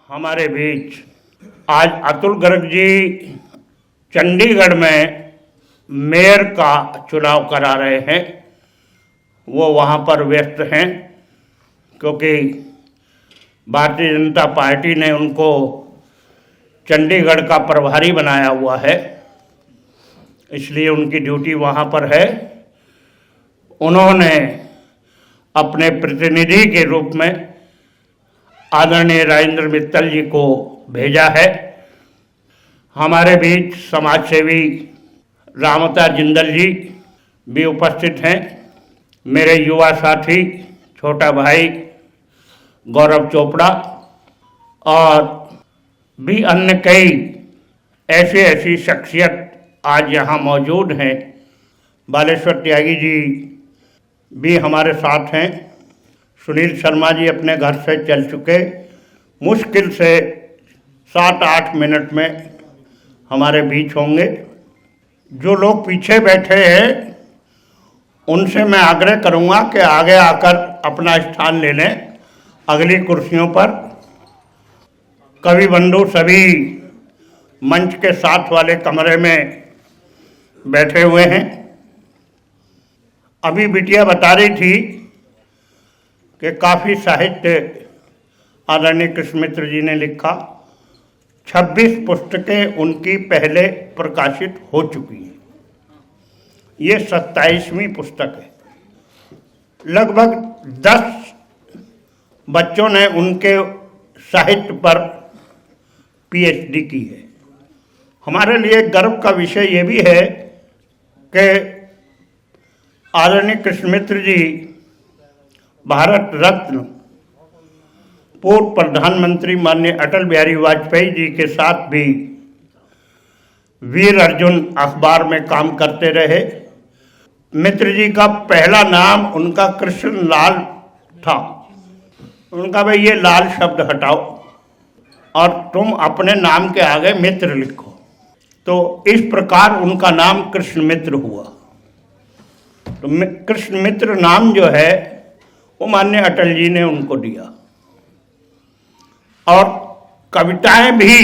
हमारे बीच आज अतुल गर्ग जी चंडीगढ़ में मेयर का चुनाव करा रहे हैं। वो वहाँ पर व्यस्त हैं क्योंकि भारतीय जनता पार्टी ने उनको चंडीगढ़ का प्रभारी बनाया हुआ है, इसलिए उनकी ड्यूटी वहाँ पर है। उन्होंने अपने प्रतिनिधि के रूप में आदरणीय राजेंद्र मित्तल जी को भेजा है। हमारे बीच समाजसेवी रामअवतार जिंदल जी भी उपस्थित हैं। मेरे युवा साथी छोटा भाई गौरव चोपड़ा और भी अन्य कई ऐसी शख्सियत आज यहाँ मौजूद हैं। बालेश्वर त्यागी जी भी हमारे साथ हैं। सुनील शर्मा जी अपने घर से चल चुके, मुश्किल से 7-8 मिनट में हमारे बीच होंगे। जो लोग पीछे बैठे हैं उनसे मैं आग्रह करूंगा कि आगे आकर अपना स्थान ले लें अगली कुर्सियों पर। कवि बंधु सभी मंच के साथ वाले कमरे में बैठे हुए हैं। अभी बिटिया बता रही थी कि काफ़ी साहित्य आदरणीय कृष्ण मित्र जी ने लिखा। 26 पुस्तकें उनकी पहले प्रकाशित हो चुकी हैं। ये 27वीं पुस्तक है। लगभग 10 बच्चों ने उनके साहित्य पर पीएचडी की है। हमारे लिए गर्व का विषय ये भी है कि आदरणीय कृष्ण मित्र जी भारत रत्न पूर्व प्रधानमंत्री माननीय अटल बिहारी वाजपेयी जी के साथ भी वीर अर्जुन अखबार में काम करते रहे। मित्र जी का पहला नाम उनका कृष्ण लाल था। उनका भाई ये लाल शब्द हटाओ और तुम अपने नाम के आगे मित्र लिखो। तो इस प्रकार उनका नाम कृष्ण मित्र हुआ। तो कृष्ण मित्र नाम जो है वो माननीय अटल जी ने उनको दिया। और कविताएं भी,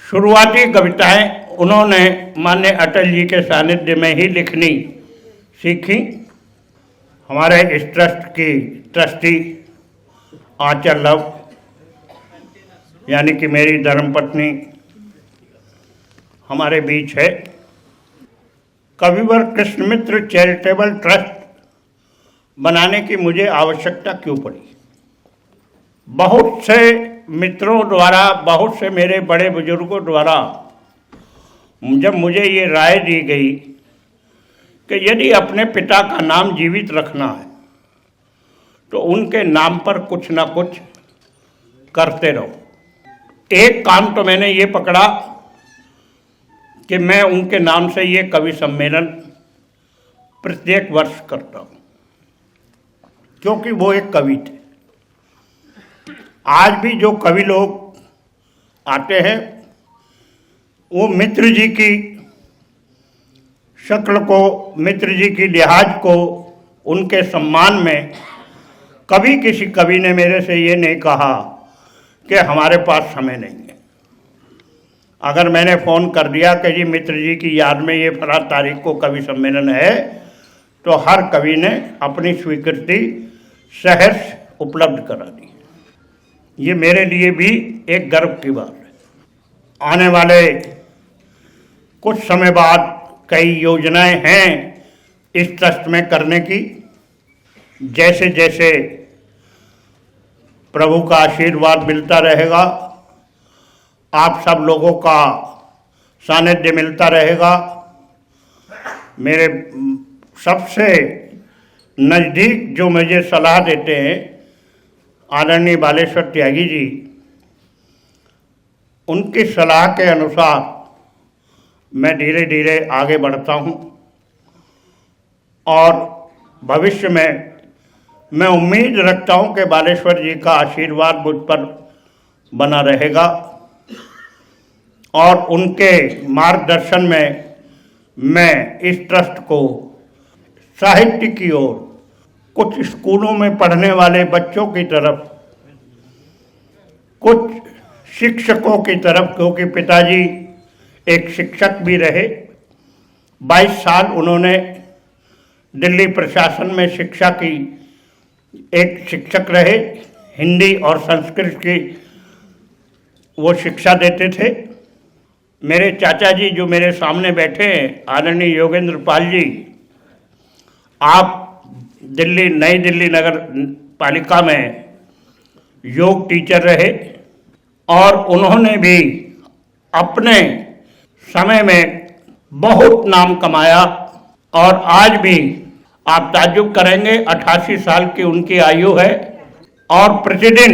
शुरुआती कविताएं उन्होंने माननीय अटल जी के सानिध्य में ही लिखनी सीखी। हमारे इस ट्रस्ट की ट्रस्टी आंचल लव यानी कि मेरी धर्मपत्नी हमारे बीच है। कविवर कृष्ण मित्र चैरिटेबल ट्रस्ट बनाने की मुझे आवश्यकता क्यों पड़ी? बहुत से मित्रों द्वारा, बहुत से मेरे बड़े बुजुर्गों द्वारा जब मुझे ये राय दी गई कि यदि अपने पिता का नाम जीवित रखना है तो उनके नाम पर कुछ ना कुछ करते रहो। एक काम तो मैंने ये पकड़ा कि मैं उनके नाम से ये कवि सम्मेलन प्रत्येक वर्ष करता हूँ, क्योंकि वो एक कवि थे। आज भी जो कवि लोग आते हैं वो मित्र जी की शक्ल को, मित्र जी की लिहाज को, उनके सम्मान में कभी किसी कवि ने मेरे से ये नहीं कहा कि हमारे पास समय नहीं है। अगर मैंने फ़ोन कर दिया कि जी मित्र जी की याद में ये फला तारीख को कवि सम्मेलन है, तो हर कवि ने अपनी स्वीकृति सहर्ष उपलब्ध करा दी। ये मेरे लिए भी एक गर्व की बात है। आने वाले कुछ समय बाद कई योजनाएं हैं इस ट्रस्ट में करने की। जैसे जैसे प्रभु का आशीर्वाद मिलता रहेगा, आप सब लोगों का सानिध्य मिलता रहेगा, मेरे सबसे नज़दीक जो मुझे सलाह देते हैं आदरणीय बालेश्वर त्यागी जी, उनकी सलाह के अनुसार मैं धीरे धीरे आगे बढ़ता हूँ। और भविष्य में मैं उम्मीद रखता हूँ कि बालेश्वर जी का आशीर्वाद मुझ पर बना रहेगा और उनके मार्गदर्शन में मैं इस ट्रस्ट को साहित्य की ओर, कुछ स्कूलों में पढ़ने वाले बच्चों की तरफ कुछ शिक्षकों की तरफ, क्योंकि पिताजी एक शिक्षक भी रहे, 22 साल उन्होंने दिल्ली प्रशासन में शिक्षा की, एक शिक्षक रहे, हिंदी और संस्कृत की वो शिक्षा देते थे। मेरे चाचा जी जो मेरे सामने बैठे हैं, आदरणीय योगेंद्र पाल जी, आप दिल्ली, नई दिल्ली नगर पालिका में योग टीचर रहे और उन्होंने भी अपने समय में बहुत नाम कमाया और आज भी आप ताज्जुब करेंगे, 88 साल की उनकी आयु है और प्रतिदिन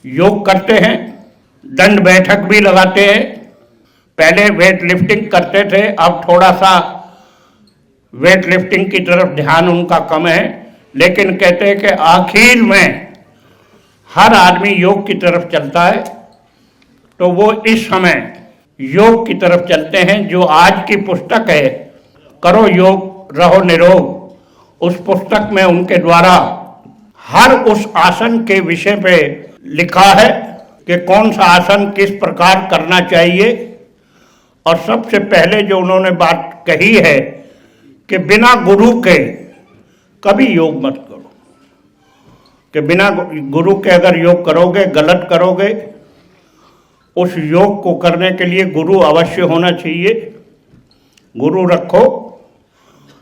योग करते हैं, दंड बैठक भी लगाते हैं। पहले वेट लिफ्टिंग करते थे, अब थोड़ा सा वेट लिफ्टिंग की तरफ ध्यान उनका कम है, लेकिन कहते हैं कि आखिर में हर आदमी योग की तरफ चलता है। तो वो इस समय योग की तरफ चलते हैं। जो आज की पुस्तक है करो योग रहो निरोग, उस पुस्तक में उनके द्वारा हर उस आसन के विषय पे लिखा है कि कौन सा आसन किस प्रकार करना चाहिए। और सबसे पहले जो उन्होंने बात कही है कि बिना गुरु के कभी योग मत करो, कि बिना गुरु के अगर योग करोगे गलत करोगे। उस योग को करने के लिए गुरु अवश्य होना चाहिए, गुरु रखो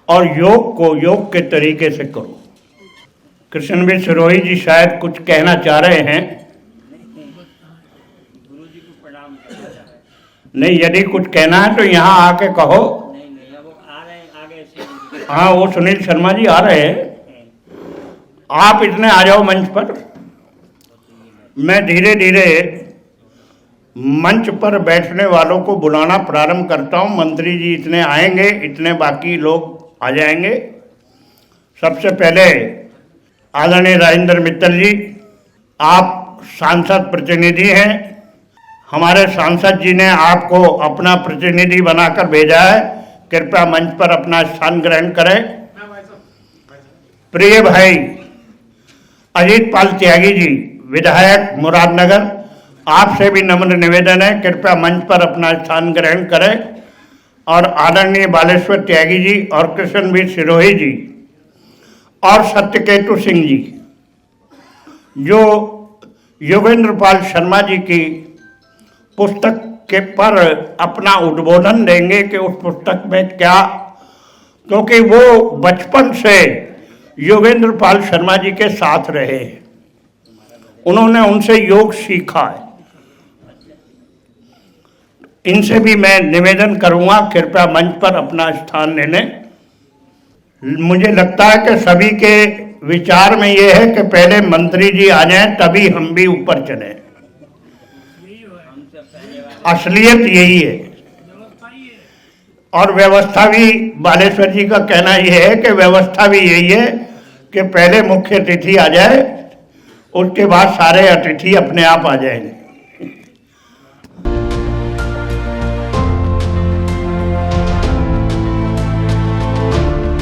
और योग को योग के तरीके से करो। कृष्णवीर सिरोही जी शायद कुछ कहना चाह रहे हैं। नहीं, यदि कुछ कहना है तो यहाँ आके कहो। हाँ, वो सुनील शर्मा जी आ रहे हैं, आप इतने आ जाओ मंच पर। मैं धीरे धीरे मंच पर बैठने वालों को बुलाना प्रारंभ करता हूँ। मंत्री जी इतने आएंगे, इतने बाकी लोग आ जाएंगे। सबसे पहले आदरणीय राजेंद्र मित्तल जी, आप सांसद प्रतिनिधि हैं, हमारे सांसद जी ने आपको अपना प्रतिनिधि बनाकर भेजा है, कृपया मंच पर अपना स्थान ग्रहण करें। प्रिय भाई अजीत पाल त्यागी जी, विधायक मुरादनगर, आपसे भी नम्र निवेदन है, कृपया मंच पर अपना स्थान ग्रहण करें। और आदरणीय बालेश्वर त्यागी जी और कृष्णवीर सिरोही जी और सत्यकेतु सिंह जी, जो योगेंद्र पाल शर्मा जी की पुस्तक के पर अपना उद्बोधन देंगे कि उस पुस्तक में क्या, क्योंकि वो बचपन से योगेंद्र पाल शर्मा जी के साथ रहे, उन्होंने उनसे योग सीखा है। इनसे भी मैं निवेदन करूंगा कृपया मंच पर अपना स्थान ले लें। मुझे लगता है कि सभी के विचार में ये है कि पहले मंत्री जी आ जाएं तभी हम भी ऊपर चलें। असलियत यही है और व्यवस्था भी, बालेश्वर जी का कहना यह है कि व्यवस्था भी यही है कि पहले मुख्य अतिथि आ जाए, उसके बाद सारे अतिथि अपने आप आ जाएंगे।